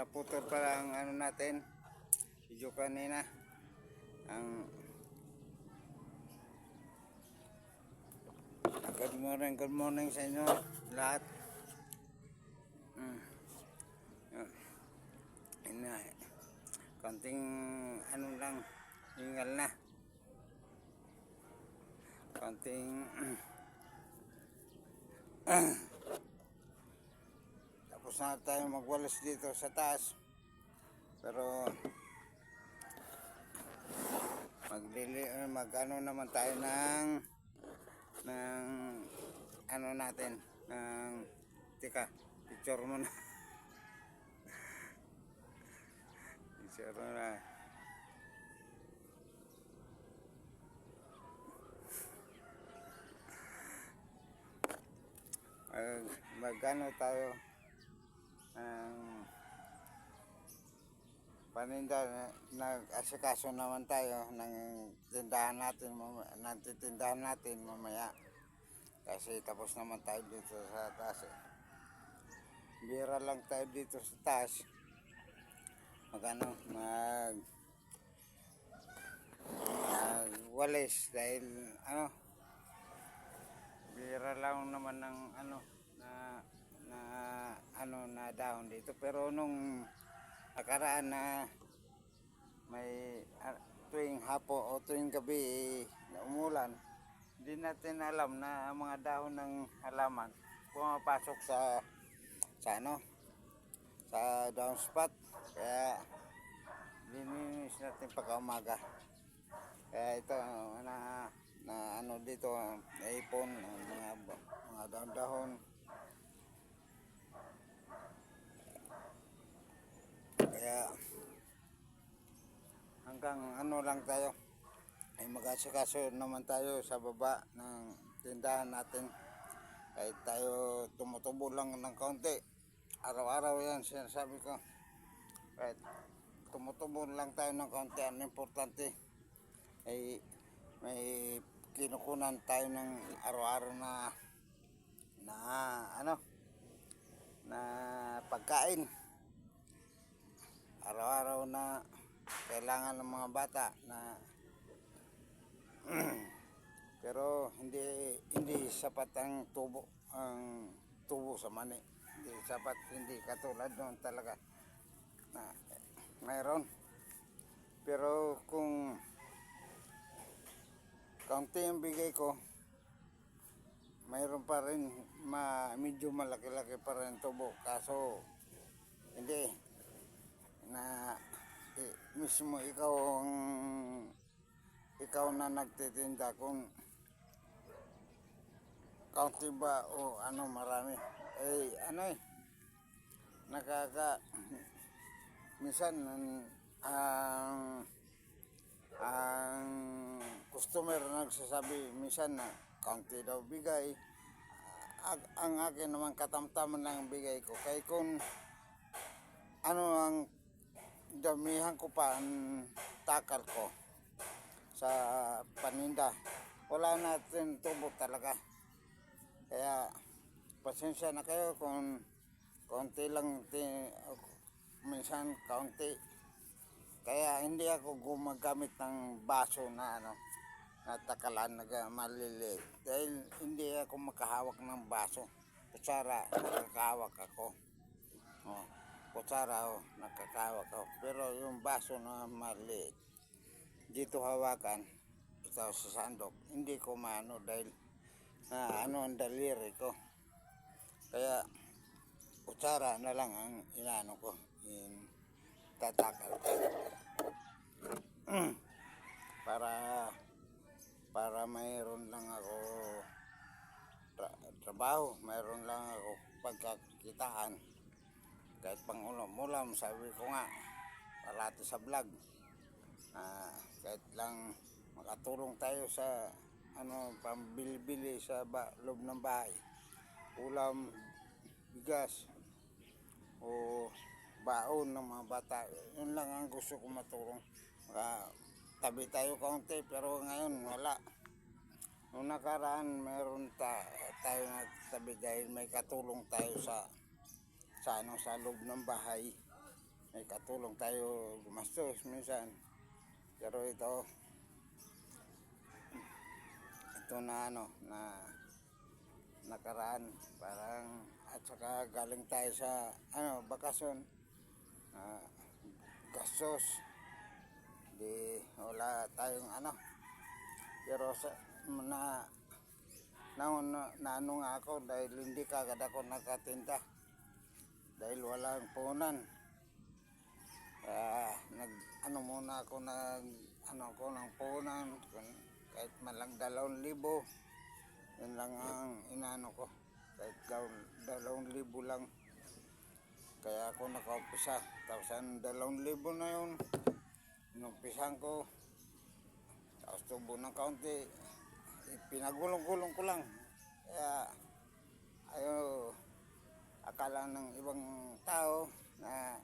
naputol pala ang ano natin, video kanina. Ang good morning sa inyo lahat. Konting ano lang, hingal na. Konting tapos na tayo magwalis dito sa taas. Pero mag-ano naman tayo ng ano natin, ng tika, picture muna. Picture muna. Mag-ano tayo paninda, nag-asikaso naman tayo ng tindahan natin mamaya kasi tapos naman tayo dito sa taas bira lang tayo dito sa taas walis dahil bira lang naman ng na dahon dito. Pero nung nakaraan na may tuwing hapo o tuwing gabi na umulan, hindi natin alam na mga dahon ng halaman pumapasok sa down spot, kaya lininis natin pagka umaga. Kaya ito na ano dito, naipon mga dahon-dahon. Kaya hanggang ano lang tayo ay mag-asikaso naman tayo sa baba ng tindahan natin. Kahit tayo tumutubo lang ng kaunti, araw-araw yan sinasabi ko, kahit tumutubo lang tayo ng kaunti, ang importante ay may kinukunan tayo ng araw-araw na pagkain, araw-araw na kailangan ng mga bata na pero hindi sapat ang tubo sa mani, hindi sapat, hindi katulad noon talaga na mayroon. Pero kung kaunti ang bigay ko, mayroon pa rin medyo malaki-laki pa rin tubo, kaso hindi na mismo ikaw na nagtitinda kung kaunti ba o marami, minsan ang customer nagsasabi minsan na kaunti daw bigay. Ang akin naman katamtaman lang bigay ko, kaya kung ang damihan ko pa ang takal ko sa paninda, wala natin tubo talaga. Kaya pasensya na kayo kung kaunti lang, minsan kaunti. Kaya hindi ako gumagamit ng baso na takalan na maliliit, dahil hindi ako makahawak ng baso. Kutsara, nakakahawak ako. Kutsara, nakakahawak ako. Pero yung baso na maliit, dito hawakan, ito sa sandok, hindi ko maano dahil ang daliri ko. Kaya kutsara na lang ang inaano ko, tatakal ko. para mayroon lang ako trabaho, mayroon lang ako pagkakitaan, kahit pang ulam-ulam. Sabi ko nga parati sa vlog, kahit lang makatulong tayo sa pambili-bili sa loob ng bahay, ulam, bigas o baon ng mga bata. Yun lang ang gusto ko matulong. Tabi tayo kaunti, pero ngayon wala. Nung nakaraan mayroon tayo na tabi dahil may katulong tayo sa loob ng bahay. may katulong tayo gumastos minsan. Pero ito na nakaraan parang at saka galing tayo sa bakasyon, gastos di wala tayong pero sa naano nga ako dahil hindi kagad ako nakatinda dahil walang punan. Muna ako ko ng punan kahit malang 2,000. Yun lang ang inano ko, kahit 2,000 lang. Kaya ako nakaumpisa. Tapos ang 2,000 na yun, inumpisan ko. Tapos tubo ng kaunti, pinagulong-gulong ko lang. Kaya akala ng ibang tao na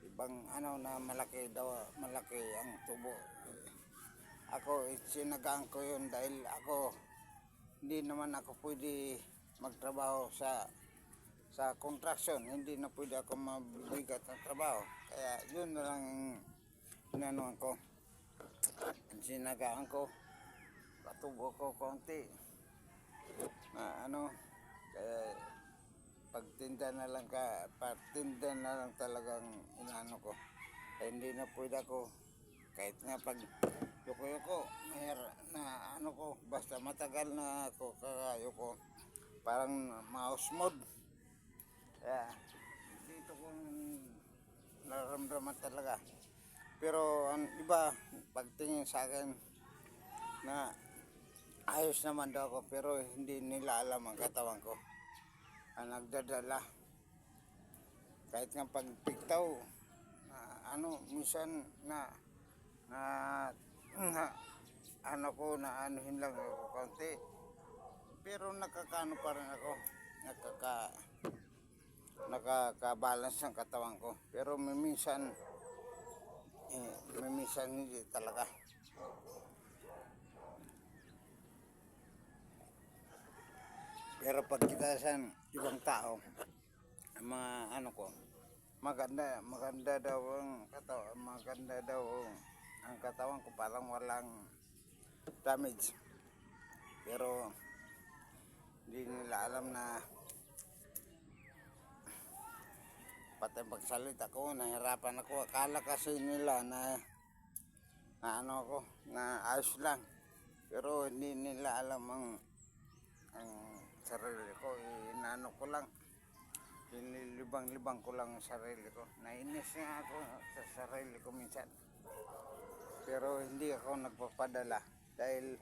ibang na malaki ang tubo. Ako sinagaan ko yun dahil hindi naman ako pwede magtrabaho sa construction. Hindi na pwede ako mabigat ng trabaho. Kaya yun na lang inanuan ko. Sinagaan ko. Patubo ko konti. Kaya pagtinda na lang talagang inano ko. Kaya hindi na pwede ako kahit nga pag yuko na ko, basta matagal na ako kakayuko, parang mouse mode. Kaya dito kong naramdaman talaga. Pero ang iba pagtingin sa akin na ayos naman daw ako, pero hindi nila alam ang katawan ko ang nagdadala. Kahit nga pagpiktaw minsan anuhin lang ako konti, pero nakakaano pa rin ako, nakaka-balance ang katawan ko. Pero minsan hindi talaga. Pero pag kita sa ibang tao, maganda daw ang katawan ko, parang walang damage. Pero hindi nila alam na pati pagsalita ko, nahirapan ako. Akala kasi nila na ayos lang. Pero hindi nila alam ang sarili ko. Inano ko lang. Linilibang-libang ko lang ang sarili ko. Nainis nga ako sa sarili ko minsan. Pero hindi ako nagpapadala dahil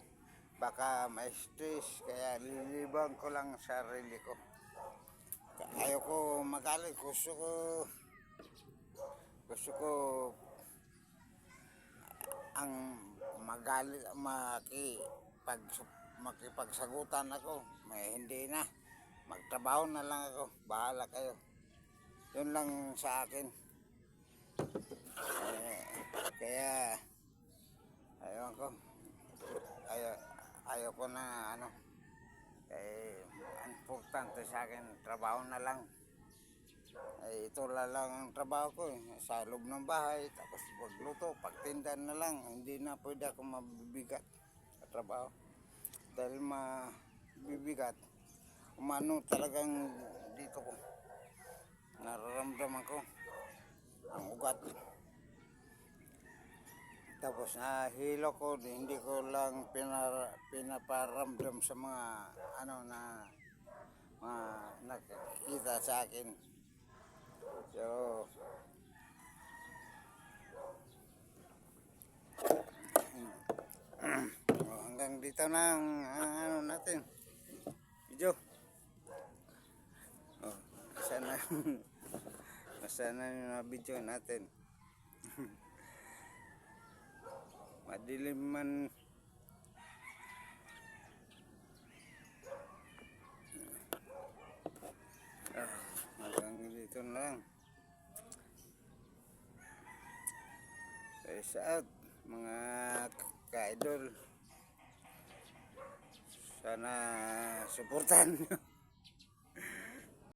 baka may stress, kaya lilibang ko lang ang sarili ko. Ayoko magalit, gusto ko ang magalit, makipagsagutan ako, may hindi na, magtrabaho na lang ako, bahala kayo. Yun lang sa akin. Kaya ayaw ko na importante sa akin, trabaho na lang. Ito lang ang trabaho ko, sa loob ng bahay, tapos magluto, pagtinda na lang. Hindi na pwede ako mabibigat sa trabaho dahil mabibigat. Talagang dito ko nararamdaman ko ang ugat. Tapos hilo ko, hindi ko lang pinaparamdam sa mga nakikita sa akin. So hanggang dito na ang natin video. Sana yung video natin. Madilim man. Hanggang dito na lang. Peace out mga ka-idol. Sana suportahan nyo.